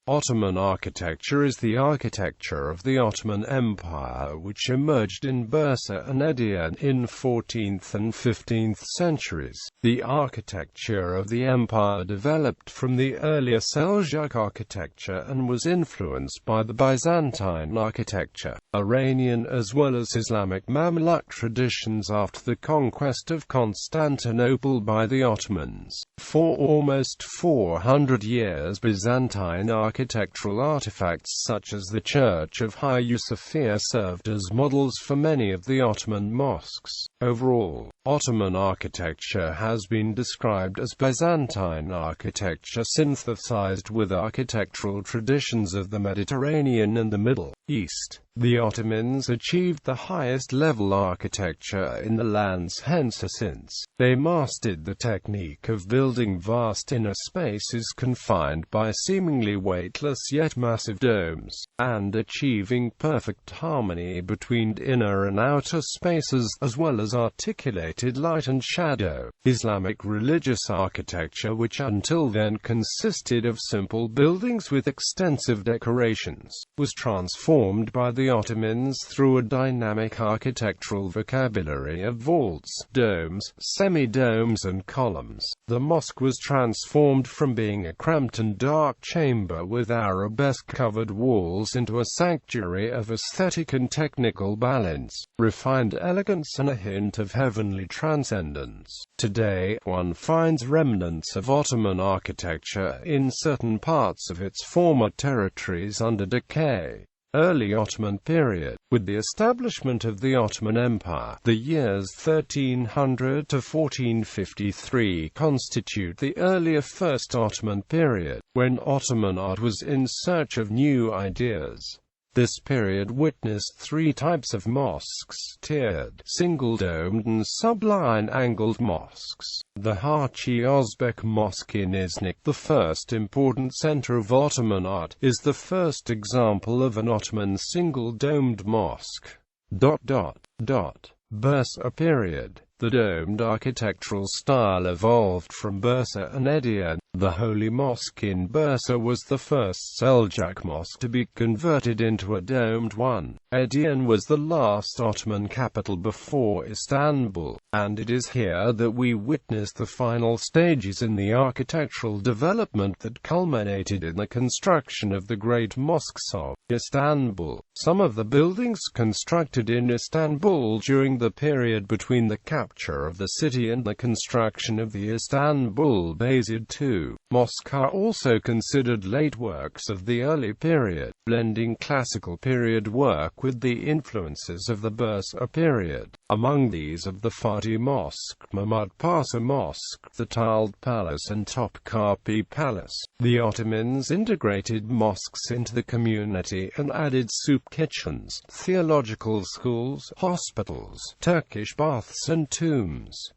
Ottoman architecture is the architecture of the Ottoman Empire, which emerged in Bursa and Edirne in 14th and 15th centuries. The architecture of the empire developed from the earlier Seljuk architecture and was influenced by the Byzantine architecture, Iranian as well as Islamic Mamluk traditions after the conquest of Constantinople by the Ottomans. For almost 400 years, Byzantine architectural artifacts such as the Church of Hagia Sophia served as models for many of the Ottoman mosques. Overall, Ottoman architecture has been described as Byzantine architecture synthesized with architectural traditions of the Mediterranean and the Middle East. The Ottomans achieved the highest level architecture in the lands since they mastered the technique of building vast inner spaces confined by seemingly weightless yet massive domes, and achieving perfect harmony between inner and outer spaces, as well as articulated light and shadow. Islamic religious architecture, which until then consisted of simple buildings with extensive decorations, was transformed by the Ottomans through a dynamic architectural vocabulary of vaults, domes, semi-domes and columns. The mosque was transformed from being a cramped and dark chamber with arabesque-covered walls into a sanctuary of aesthetic and technical balance, refined elegance and a hint of heavenly transcendence. Today, one finds remnants of Ottoman architecture in certain parts of its former territories under decay. Early Ottoman period. With the establishment of the Ottoman Empire, the years 1300 to 1453 constitute the earlier First Ottoman period, when Ottoman art was in search of new ideas. This period witnessed three types of mosques: tiered, single-domed and subline-angled mosques. The Hagia Sophia Mosque in Iznik, the first important center of Ottoman art, is the first example of an Ottoman single-domed mosque. Bursa period. The domed architectural style evolved from Bursa and Edirne. The Holy Mosque in Bursa was the first Seljuk mosque to be converted into a domed one. Edirne was the last Ottoman capital before Istanbul, and it is here that we witness the final stages in the architectural development that culminated in the construction of the great mosques of Istanbul. Some of the buildings constructed in Istanbul during the period between the capture of the city and the construction of the Istanbul Bayezid II Mosque are also considered late works of the early period, blending classical period work with the influences of the Bursa period. Among these of the Fatih Mosque, Mahmud Pasha Mosque, the Tiled Palace and Topkapi Palace. The Ottomans integrated mosques into the community and added soup kitchens, theological schools, hospitals, Turkish baths and tombs.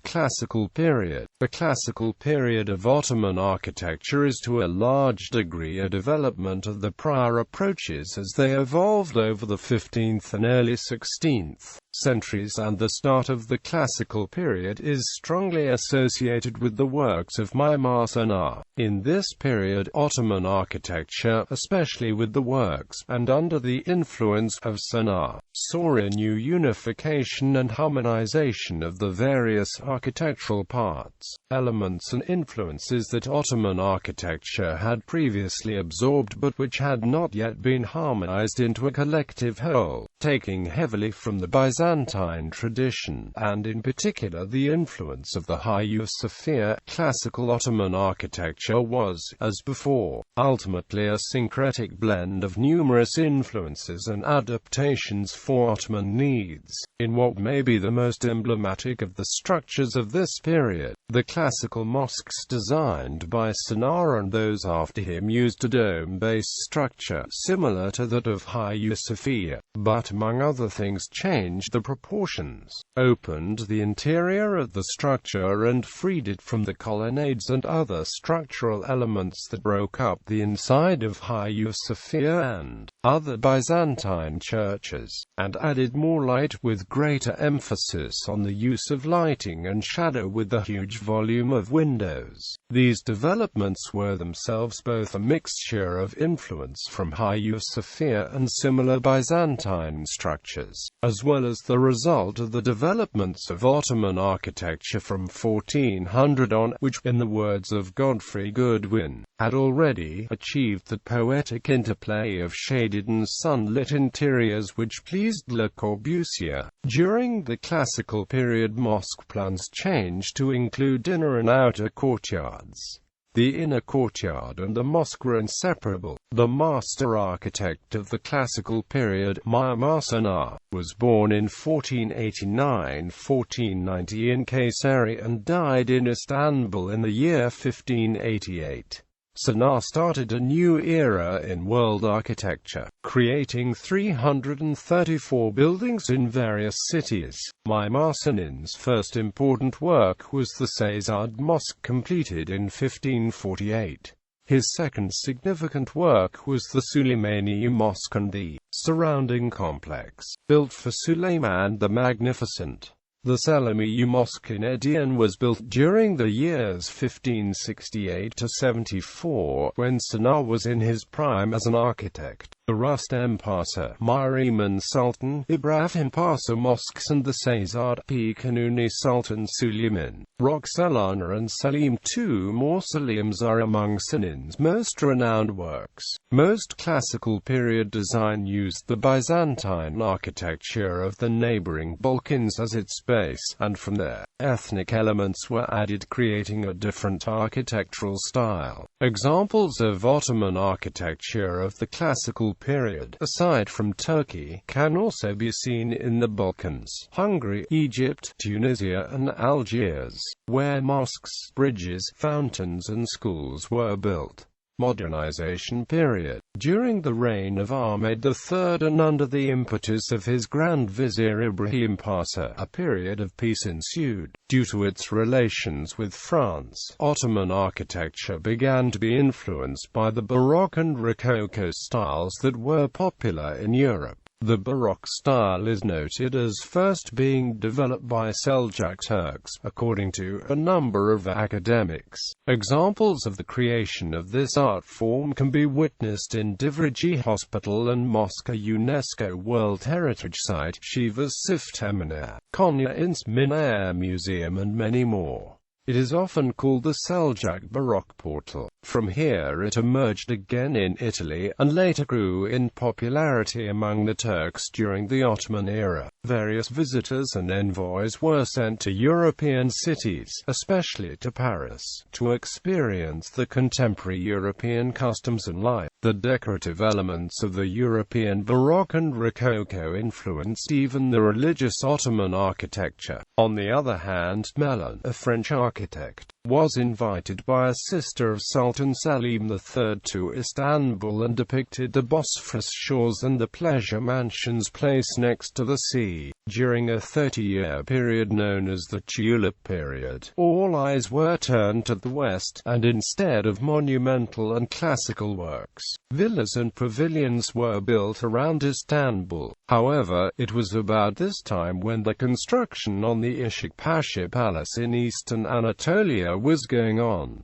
Classical period. The classical period of Ottoman architecture is to a large degree a development of the prior approaches as they evolved over the 15th and early 16th centuries, and the start of the classical period is strongly associated with the works of Mimar Sinan. In this period, Ottoman architecture, especially with the works, and under the influence of Sinan, saw a new unification and harmonization of the various architectural parts, elements and influences that Ottoman architecture had previously absorbed but which had not yet been harmonized into a collective whole, taking heavily from the Byzantine tradition, and in particular the influence of the Hagia Sophia. Classical Ottoman architecture was, as before, ultimately a syncretic blend of numerous influences and adaptations for Ottoman needs. In what may be the most emblematic of the structures of this period, the classical mosques designed by Sinan and those after him used a dome-based structure similar to that of Hagia Sophia, but among other things changed the proportions, opened the interior of the structure and freed it from the colonnades and other structural elements that broke up the inside of Hagia Sophia and other Byzantine churches. and added more light with greater emphasis on the use of lighting and shadow with the huge volume of windows. These developments were themselves both a mixture of influence from Hagia Sophia and similar Byzantine structures, as well as the result of the developments of Ottoman architecture from 1400 on, which, in the words of Godfrey Goodwin, had already achieved the poetic interplay of shaded and sunlit interiors which pleased Le Corbusier. During the classical period, mosque plans changed to include inner and outer courtyards. The inner courtyard and the mosque were inseparable. The master architect of the classical period, Mimar Sinan, was born in 1489–1490 in Kayseri and died in Istanbul in the year 1588. Sinan started a new era in world architecture, creating 334 buildings in various cities. Mimar Sinan's first important work was the Seljuk Mosque, completed in 1548. His second significant work was the Suleymaniye Mosque and the surrounding complex, built for Suleiman the Magnificent. The Suleymaniye Mosque in Edirne was built during the years 1568–74, when Sinan was in his prime as an architect. The Rustem Pasha, Miriman Sultan, Ibrahim Pasha mosques and the Seyzad P. Kanuni Sultan Suleiman, Roxelana and Selim II mausoleums are among Sinan's most renowned works. Most classical period design used the Byzantine architecture of the neighboring Balkans as its base, and from there, ethnic elements were added, creating a different architectural style. Examples of Ottoman architecture of the classical period, aside from Turkey, can also be seen in the Balkans, Hungary, Egypt, Tunisia and Algiers, where mosques, bridges, fountains and schools were built. Modernization period. During the reign of Ahmed III and under the impetus of his Grand Vizier Ibrahim Pasha, a period of peace ensued. Due to its relations with France, Ottoman architecture began to be influenced by the Baroque and Rococo styles that were popular in Europe. The Baroque style is noted as first being developed by Seljuk Turks, according to a number of academics. Examples of the creation of this art form can be witnessed in Divrici Hospital and Mosque, a UNESCO World Heritage Site, Shivas Sifteminer, Konya Minair Museum and many more. It is often called the Seljuk Baroque Portal. From here it emerged again in Italy, and later grew in popularity among the Turks during the Ottoman era. Various visitors and envoys were sent to European cities, especially to Paris, to experience the contemporary European customs and life. The decorative elements of the European Baroque and Rococo influenced even the religious Ottoman architecture. On the other hand, Mellon, a French architect, was invited by a sister of Sultan Selim III to Istanbul and depicted the Bosphorus shores and the pleasure mansions placed next to the sea. During a 30-year period known as the Tulip period, all eyes were turned to the west, and instead of monumental and classical works, villas and pavilions were built around Istanbul. However, it was about this time when the construction on the Ishak Pasha Palace in eastern Anatolia was going on.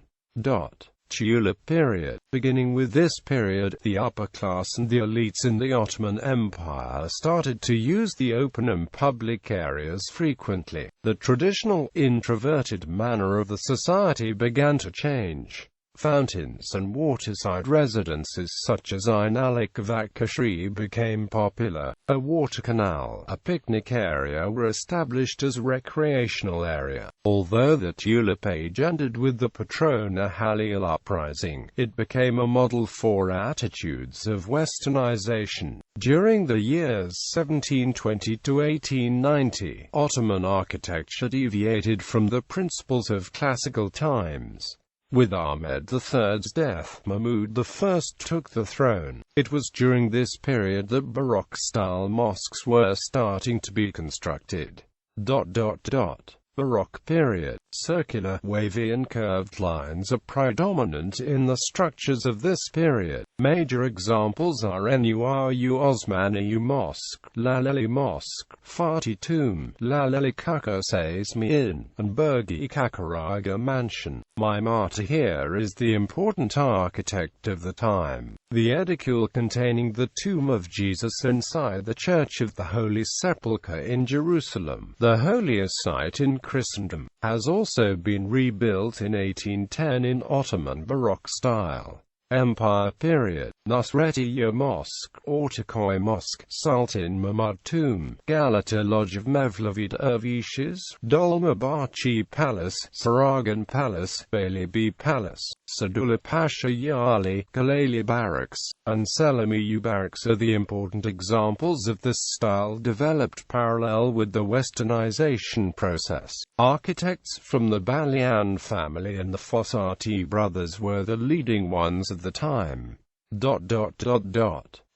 Tulip period. Beginning with this period, the upper class and the elites in the Ottoman Empire started to use the open and public areas frequently. The traditional, introverted manner of the society began to change. Fountains and waterside residences such as Ainalik Vakashri became popular. A water canal, a picnic area were established as recreational area. Although the Tulip Age ended with the Petrona Halil uprising, it became a model for attitudes of westernization. During the years 1720 to 1890, Ottoman architecture deviated from the principles of classical times. With Ahmed III's death, Mahmud I took the throne. It was during this period that Baroque-style mosques were starting to be constructed. Baroque period. Circular, wavy and curved lines are predominant in the structures of this period. Major examples are Nur'u Osmaniye Mosque, Laleli Mosque, Fatih Tomb, Laleli Kaka Seismi'in, and Burgi Kakaraga Mansion. Mimar here is the important architect of the time. The edicule containing the tomb of Jesus inside the Church of the Holy Sepulchre in Jerusalem, the holiest site in Christendom, has also been rebuilt in 1810 in Ottoman Baroque style. Empire period. Nasretiyeh Mosque, Ortaköy Mosque, Sultan Mahmud Tomb, Galata Lodge of Mevlevi Dervishes, Dolmabahce Palace, Saragan Palace, Beylibi Palace, Sadullah Pasha Yali, Galali Barracks, and Selimiye Barracks are the important examples of this style developed parallel with the westernization process. Architects from the Balian family and the Fossati brothers were the leading ones of the time.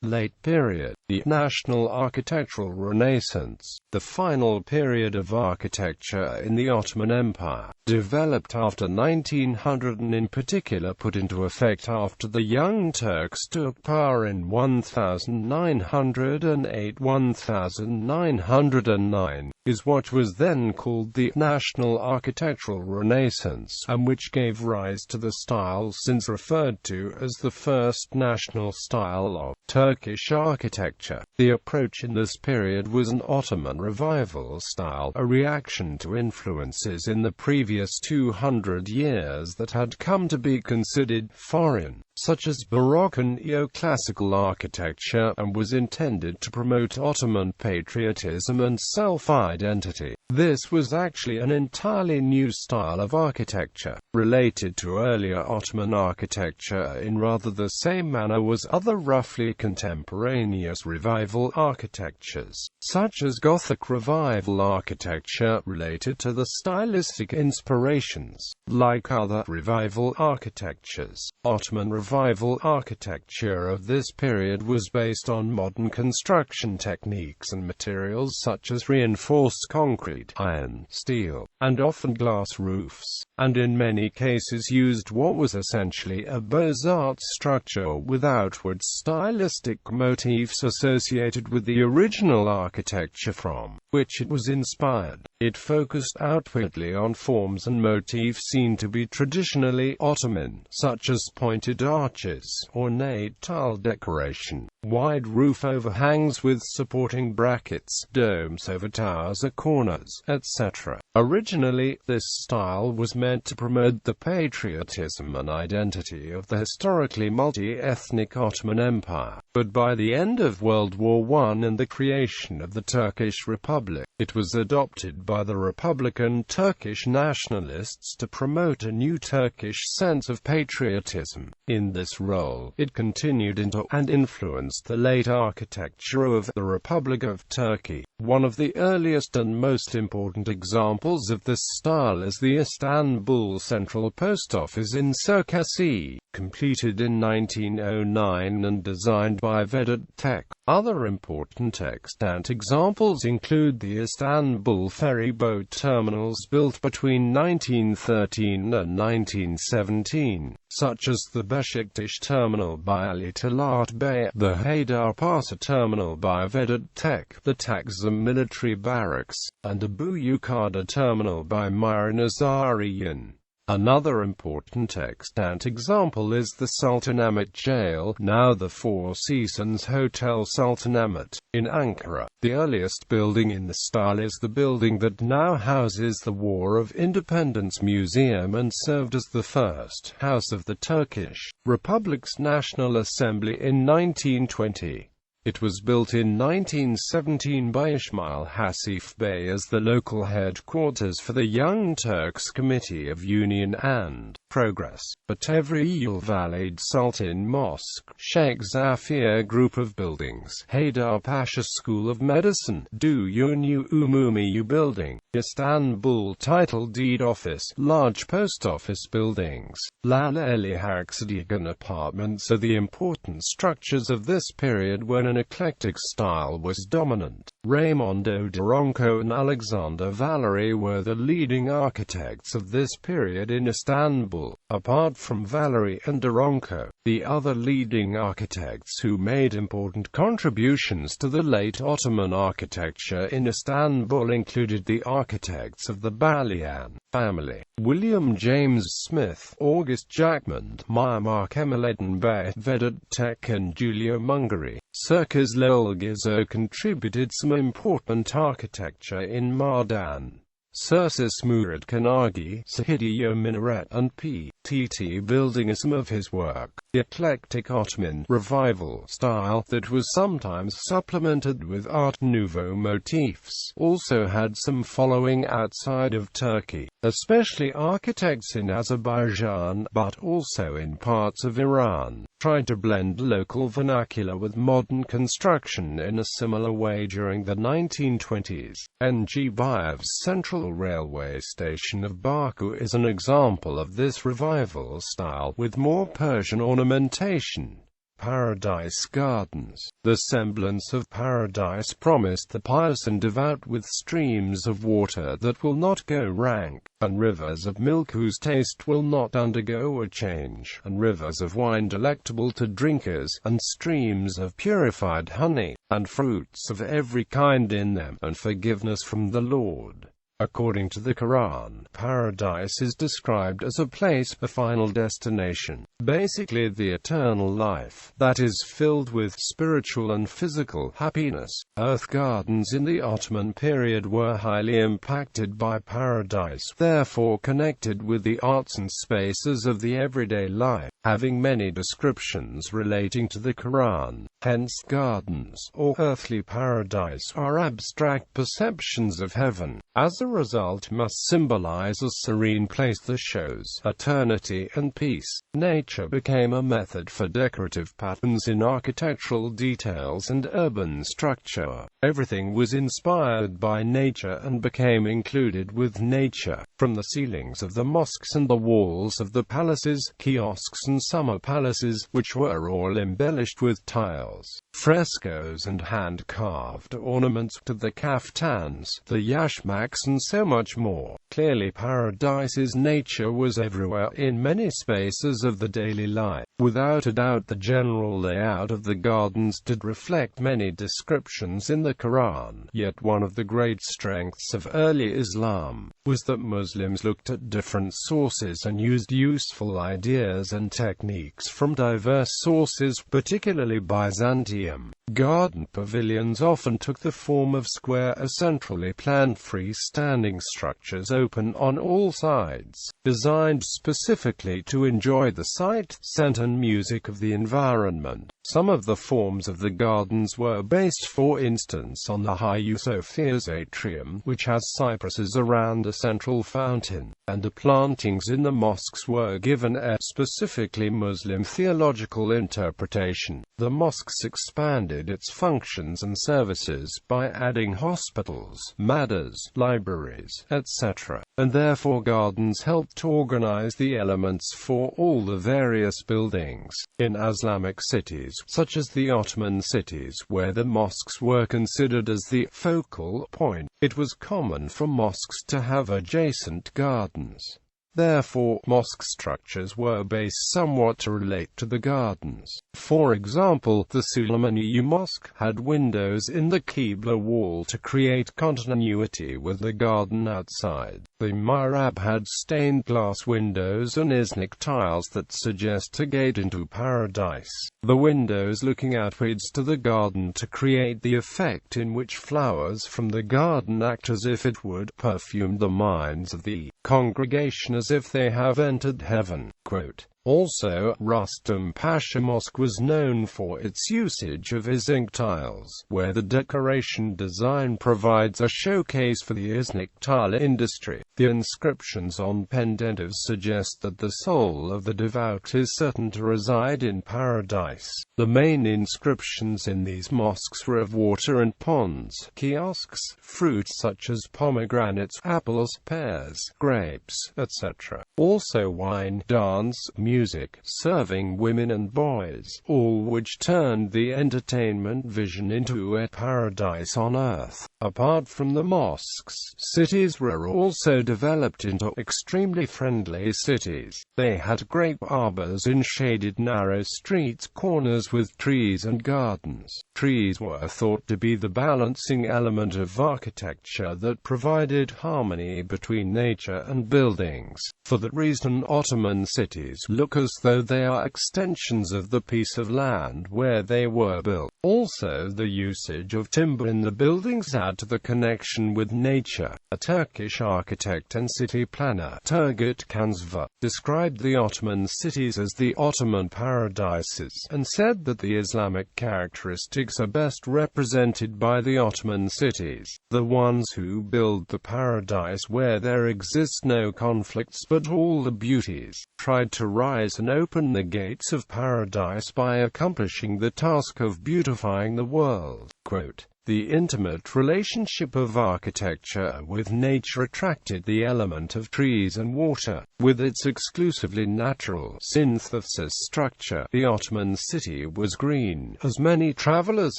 Late period. The National Architectural Renaissance, the final period of architecture in the Ottoman Empire, developed after 1900 and in particular put into effect after the Young Turks took power in 1908–1909, is what was then called the National Architectural Renaissance, and which gave rise to the style since referred to as the first national style of Turkish architecture. The approach in this period was an Ottoman revival style, a reaction to influences in the previous 200 years that had come to be considered foreign, such as Baroque and neoclassical architecture, and was intended to promote Ottoman patriotism and self-identity. This was actually an entirely new style of architecture, related to earlier Ottoman architecture in rather the same manner as other roughly contemporaneous revival architectures, such as Gothic revival architecture, related to the stylistic inspirations. Like other revival architectures, Ottoman revival architecture of this period was based on modern construction techniques and materials such as reinforced concrete, iron, steel, and often glass roofs, and in many cases used what was essentially a Beaux-Arts structure with outward stylistic motifs associated with the original architecture from which it was inspired. It focused outwardly on forms and motifs seen to be traditionally Ottoman, such as pointed arches, ornate tile decoration, wide roof overhangs with supporting brackets, domes over towers at corners, etc. Originally, this style was meant to promote the patriotism and identity of the historically multi-ethnic Ottoman Empire, but by the end of World War I and the creation of the Turkish Republic, it was adopted by the Republican Turkish nationalists to promote a new Turkish sense of patriotism. In this role, it continued into and influenced the late architecture of the Republic of Turkey. One of the earliest and most important examples of this style is the Istanbul Central Post Office in Circasi, completed in 1909 and designed by Vedat Tek. Other important extant examples include the Istanbul ferry boat terminals built between 1913 and 1917, such as the Beşiktaş Terminal by Ali Talat Bey, the Haydarpasa Terminal by Vedat Tek, the Taksim Military Barracks, and Abu Yukarda Terminal by Mir Nazarian. Another important extant example is the Sultanahmet Jail, now the Four Seasons Hotel Sultanahmet, in Ankara. The earliest building in the style is the building that now houses the War of Independence Museum and served as the first house of the Turkish Republic's National Assembly in 1920. It was built in 1917 by Ismail Hasif Bey as the local headquarters for the Young Turks Committee of Union and Progress. Batevri Valid Sultan Mosque, Sheikh Zafir Group of Buildings, Haydar Pasha School of Medicine, Duyunu Umumiyu Building, Istanbul Title Deed Office, large post office buildings, Laleli Haksadigan Apartments are the important structures of this period when an an eclectic style was dominant. Raimondo Daronco and Alexander Valery were the leading architects of this period in Istanbul. Apart from Valery and Daronco, the other leading architects who made important contributions to the late Ottoman architecture in Istanbul included the architects of the Balian family: William James Smith, August Jackman, Mimar Kemalettin Bey, Vedat Tek and Giulio Mungari. Circus Lelgizo contributed some important architecture in Mardan, Sursus Murad Kanagi, Sahidiyo Minaret and P.T. building as some of his work. The eclectic Ottoman revival style that was sometimes supplemented with Art Nouveau motifs also had some following outside of Turkey, especially architects in Azerbaijan, but also in parts of Iran, tried to blend local vernacular with modern construction in a similar way during the 1920s. Ng Bayev's Central Railway Station of Baku is an example of this revival style, with more Persian ornamentation. Paradise Gardens. The semblance of paradise promised the pious and devout, with streams of water that will not go rank, and rivers of milk whose taste will not undergo a change, and rivers of wine delectable to drinkers, and streams of purified honey, and fruits of every kind in them, and forgiveness from the Lord. According to the Quran, paradise is described as a place, a final destination, basically the eternal life, that is filled with spiritual and physical happiness. Earth gardens in the Ottoman period were highly impacted by paradise, therefore connected with the arts and spaces of the everyday life, having many descriptions relating to the Quran. Hence, gardens, or earthly paradise, are abstract perceptions of heaven. As a result, must symbolize a serene place that shows eternity and peace. Nature became a method for decorative patterns in architectural details and urban structure. Everything was inspired by nature and became included with nature, from the ceilings of the mosques and the walls of the palaces, kiosks and summer palaces, which were all embellished with tiles, frescoes and hand-carved ornaments, to the kaftans, the yashmaks and so much more. Clearly, Paradise's nature was everywhere in many spaces of the daily life. Without a doubt, the general layout of the gardens did reflect many descriptions in the Quran. Yet one of the great strengths of early Islam was that Muslims looked at different sources and used useful ideas and techniques from diverse sources, particularly Byzantium. Garden pavilions often took the form of square or centrally planned free-standing structures open on all sides, designed specifically to enjoy the sight, scent and music of the environment. Some of the forms of the gardens were based, for instance, on the Hagia Sophia's atrium, which has cypresses around a central fountain, and the plantings in the mosques were given a specifically Muslim theological interpretation. The mosques expanded its functions and services by adding hospitals, madrasas, libraries, etc., and therefore gardens helped organize the elements for all the various buildings. In Islamic cities, such as the Ottoman cities, where the mosques were considered as the focal point, it was common for mosques to have adjacent gardens. Therefore, mosque structures were based somewhat to relate to the gardens. For example, the Suleymaniye Mosque had windows in the Qibla wall to create continuity with the garden outside. The Mihrab had stained glass windows and Islamic tiles that suggest a gate into paradise. The windows looking outwards to the garden to create the effect in which flowers from the garden act as if it would perfume the minds of the congregation as if they have entered heaven. Quote, also, Rustam Pasha Mosque was known for its usage of Islamic tiles, where the decoration design provides a showcase for the Islamic tile industry. The inscriptions on pendentives suggest that the soul of the devout is certain to reside in paradise. The main inscriptions in these mosques were of water and ponds, kiosks, fruits such as pomegranates, apples, pears, grapes, etc. Also wine, dance, music, music, serving women and boys, all which turned the entertainment vision into a paradise on earth. Apart from the mosques, cities were also developed into extremely friendly cities. They had great arbors in shaded narrow streets, corners with trees and gardens. Trees were thought to be the balancing element of architecture that provided harmony between nature and buildings. For that reason, Ottoman cities look as though they are extensions of the piece of land where they were built. Also, the usage of timber in the buildings add to the connection with nature. A Turkish architect and city planner, Turgut Kanzva, described the Ottoman cities as the Ottoman Paradises, and said that the Islamic characteristics are best represented by the Ottoman cities, the ones who build the paradise where there exist no conflicts but all the beauties, tried to rise and open the gates of paradise by accomplishing the task of beautifying the world. Quote, "The intimate relationship of architecture with nature attracted the element of trees and water. With its exclusively natural, synthesized structure, the Ottoman city was green, as many travelers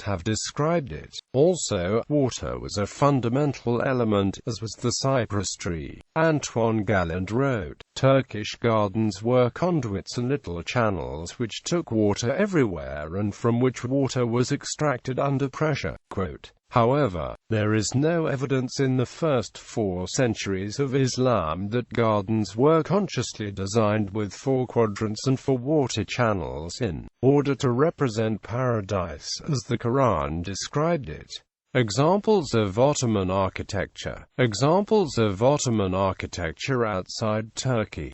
have described it. Also, water was a fundamental element, as was the cypress tree." Antoine Galland wrote, "Turkish gardens were conduits and little channels which took water everywhere and from which water was extracted under pressure." Quote, "However, there is no evidence in the first 4 centuries of Islam that gardens were consciously designed with 4 quadrants and 4 water channels in order to represent paradise as the Quran described it." Examples of Ottoman architecture. Examples of Ottoman architecture outside Turkey.